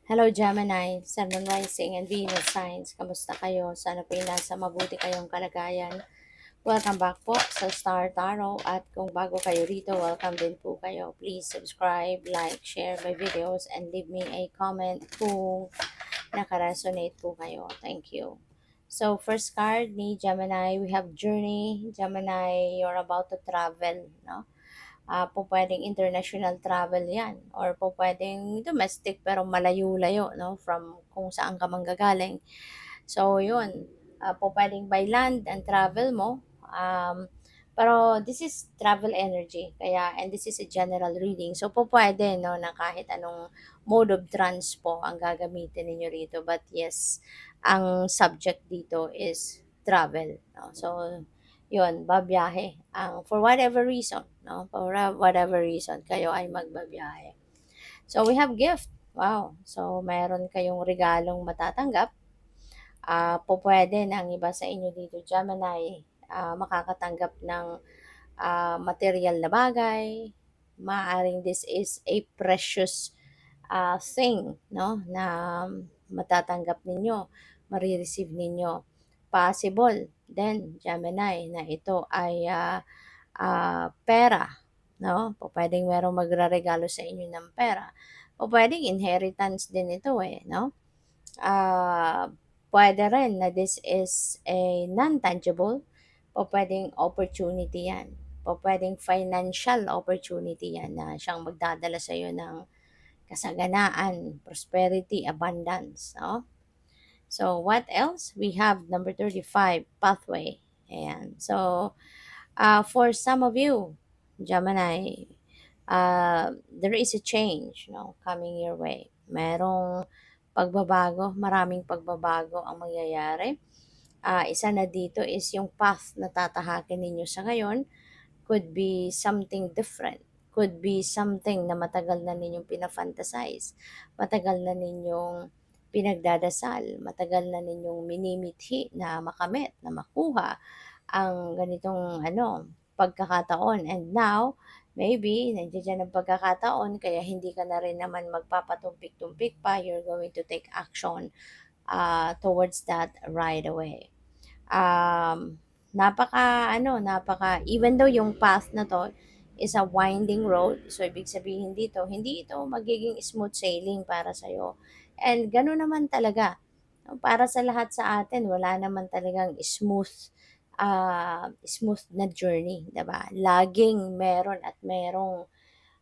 Hello Gemini, Sun, Moon, Rising, and Venus signs. Kamusta kayo? Sana po nasa mabuti kayong kalagayan. Welcome back po sa Star Tarot at kung bago kayo rito, welcome din po kayo. Please subscribe, like, share my videos, and leave me a comment kung nakaresonate po kayo. Thank you. So, first card ni Gemini, we have Journey. Gemini, you're about to travel, no? Po pwedeng international travel yan or po pwedeng domestic pero malayo-layo, no, from kung saan ka manggagaling. So yun, po pwedeng by land and travel mo, pero this is travel energy kaya, and this is a general reading, so po pwede, no, na kahit anong mode of transpo ang gagamitin ninyo rito, but yes, ang subject dito is travel, no? So yun, babiyahe. For whatever reason, no? For whatever reason, kayo ay magbabiyahe. So, we have gift. Wow. So, meron kayong regalong matatanggap. Po pwede na ang iba sa inyo dito, Gemini, makakatanggap ng material na bagay. Maaring this is a precious thing, no, na matatanggap ninyo, marireceive ninyo. Possible then, Gemini, na ito ay pera, no? Po pwedeng merong magreregalo sa inyo ng pera. O pwedeng inheritance din ito eh, no? Pwede rin na this is a non-tangible. O pwedeng opportunity yan. O pwedeng financial opportunity yan na siyang magdadala sa iyo ng kasaganaan, prosperity, abundance, no? So, what else? We have number 35, pathway. Ayan. So, for some of you, Gemini, there is a change, no, coming your way. Merong pagbabago, maraming pagbabago ang mangyayari. Isa na dito is yung path na tatahakin ninyo sa ngayon could be something different. Could be something na matagal na ninyong pinafantasize. Matagal na ninyong pinagdadasal. Matagal na ninyong minimithi na makamit, na makuha ang ganitong pagkakataon. And now, maybe, nandiyan ang pagkakataon, kaya hindi ka na rin naman magpapatumpik-tumpik pa. You're going to take action towards that right away. Napaka, even though yung path na to is a winding road, so ibig sabihin dito, hindi ito magiging smooth sailing para sa'yo. And gano'n naman talaga. Para sa lahat sa atin, wala naman talagang smooth na journey, 'di ba? Laging meron at merong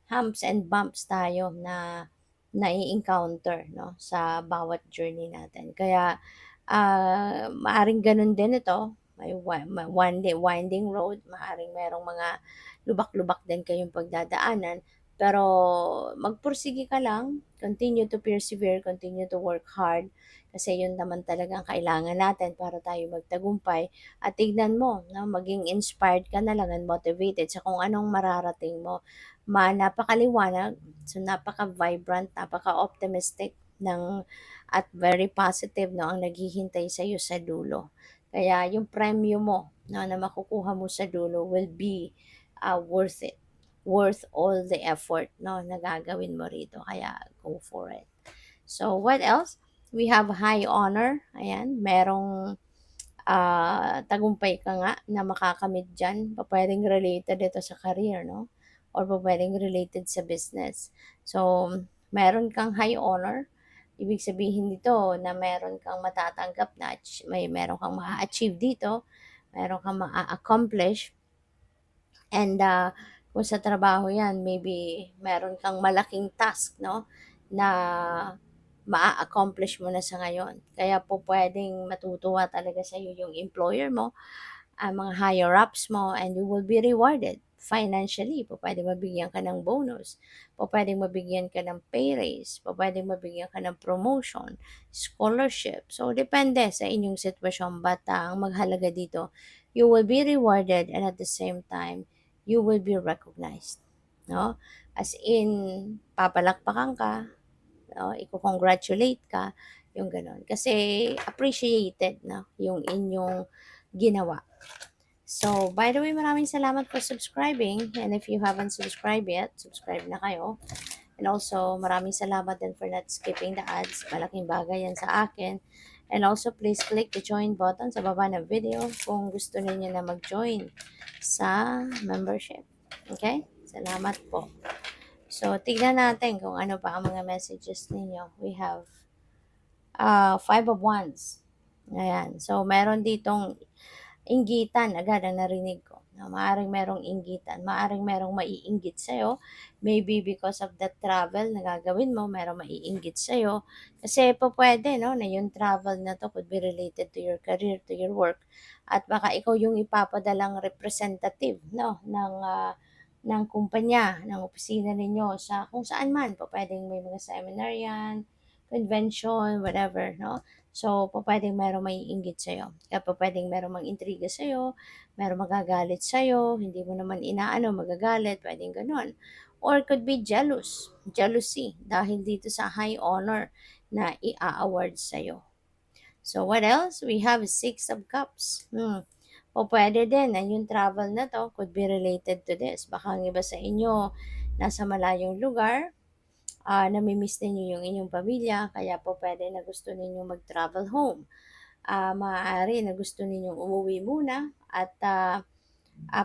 humps and bumps tayo na nai-encounter, no, sa bawat journey natin. Kaya maaring ganun din ito, may winding road, maaring merong mga lubak-lubak din kayong pagdadaanan, pero magpursige ka lang, continue to persevere, continue to work hard, kasi yun naman talaga ang kailangan natin para tayo magtagumpay. At tignan mo, no, maging inspired ka na lang and motivated sa kung anong mararating mo. Napakaliwanag, so napaka-vibrant, napaka-optimistic ng at very positive, no, ang naghihintay sa iyo sa dulo. Kaya yung premyo mo, no, na makukuha mo sa dulo will be worth it. Worth all the effort, no, na gagawin mo rito. Kaya go for it. So what else? We have high honor. Ayan, merong tagumpay ka nga na makakamit dyan. Pwedeng related ito sa career, no? Or pwedeng related sa business. So, meron kang high honor. Ibig sabihin nito na meron kang matatanggap na meron kang ma-achieve dito, meron kang ma-accomplish, and kung sa trabaho yan, maybe meron kang malaking task, no, na ma-accomplish mo na sa ngayon. Kaya po pwedeng matutuwa talaga sa iyo yung employer mo, ang mga higher ups mo, and you will be rewarded financially. Po pwedeng mabigyan ka ng bonus, po pwedeng mabigyan ka ng pay raise, po pwedeng mabigyan ka ng promotion, scholarship. So, depende sa inyong sitwasyon, but ang maghalaga dito, you will be rewarded, and at the same time, you will be recognized. No? As in, papalakpakan ka, no? Iko-congratulate ka, yung gano'n. Kasi appreciated, no, yung inyong ginawa. So, by the way, maraming salamat for subscribing. And if you haven't subscribed yet, subscribe na kayo. And also, maraming salamat din for not skipping the ads. Malaking bagay yan sa akin. And also, please click the join button sa baba ng video kung gusto ninyo na mag-join sa membership. Okay? Salamat po. So, tignan natin kung ano pa ang mga messages ninyo. We have Five of Wands. Ayan. So, meron ditong inggitan agad ang narinig ko. Na maaring merong inggitan, maaring merong maiinggit sa'yo. Maybe because of the travel na gagawin mo, merong maiinggit sa'yo. Kasi po pwede, no, na yung travel na to could be related to your career, to your work. At baka ikaw yung ipapadalang representative, no, ng kumpanya, ng opisina ninyo sa kung saan man. Po pwedeng may mga seminar yan, convention, whatever, no? So, po pwedeng merong maiinggit sa'yo. Kaya po pwedeng merong mang-intriga sa'yo, merong magagalit sa'yo, hindi mo naman inaano, magagalit, pwedeng ganon. Or could be jealousy, dahil dito sa high honor na i-award sa'yo. So, what else? We have Six of Cups. O pwede din na yung travel na to could be related to this. Baka ang iba sa inyo nasa malayong lugar, namimiss ninyo yung inyong pamilya, kaya po pwede na gusto ninyong mag-travel home. Maaari na gusto ninyong umuwi muna at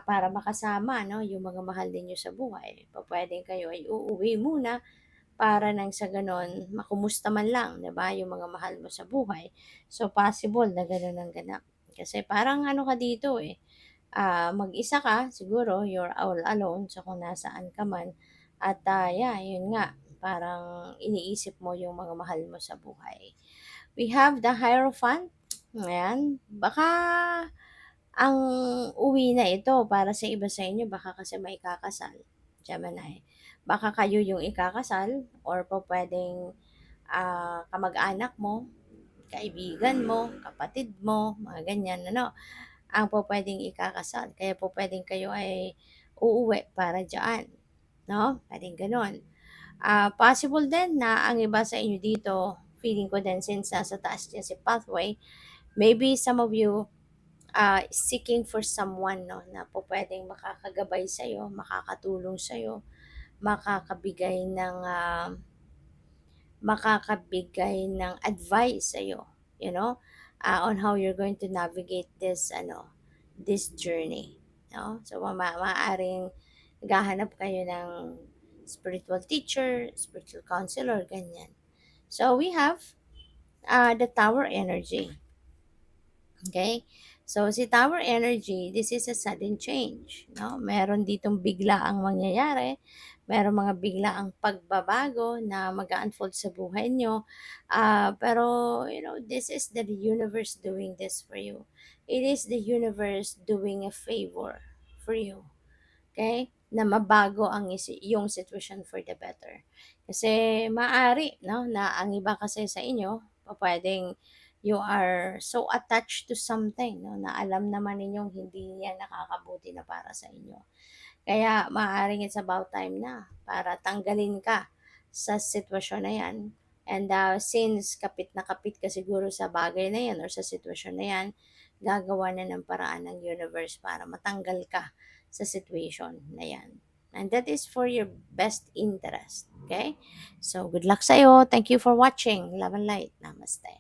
para makasama, no, yung mga mahal ninyo sa buhay. Pwede kayo ay uuwi muna para nang sa ganon, makumusta man lang, 'di ba, yung mga mahal mo sa buhay. So, possible na ganon ang ganap. Kasi parang ano ka dito eh, mag-isa ka, siguro, you're all alone, so kung nasaan ka man. At yeah, yun nga, parang iniisip mo yung mga mahal mo sa buhay. We have the Hierophant. Ayan. Baka ang uwi na ito para sa iba sa inyo, baka kasi may kakasal. Gemini. Baka kayo yung ikakasal or po pwedeng kamag-anak mo, kaibigan mo, kapatid mo, mga ganyan, ano, ang po pwedeng ikakasal. Kaya po pwedeng kayo ay uuwi para dyan. No? Pwedeng ganun. Possible din na ang iba sa inyo dito, feeling ko din since nasa taas niya si pathway, maybe some of you seeking for someone, no, na po pwedeng makakagabay sa'yo, makakatulong sa'yo, makakabigay ng advice sa'yo, you know, on how you're going to navigate this journey, no? So, maaaring gahanap kayo ng spiritual teacher, spiritual counselor, ganyan. So, we have the Tower energy. Okay? So, si Tower energy, this is a sudden change, no? Meron ditong bigla ang mangyayari, meron mga bigla ang pagbabago na mag-unfold sa buhay nyo. Pero, you know, this is the universe doing this for you. It is the universe doing a favor for you. Okay? Na mabago ang yung sitwasyon for the better. Kasi maaari, no, na ang iba kasi sa inyo, pwedeng you are so attached to something, no, na alam naman ninyong hindi yan nakakabuti na para sa inyo. Kaya maaaring it's about time na para tanggalin ka sa sitwasyon na yan. And since kapit na kapit ka siguro sa bagay na yan or sa sitwasyon na yan, gagawa na ng paraan ng universe para matanggal ka sa situation na yan. And that is for your best interest. Okay? So, good luck sa'yo. Thank you for watching. Love and light. Namaste.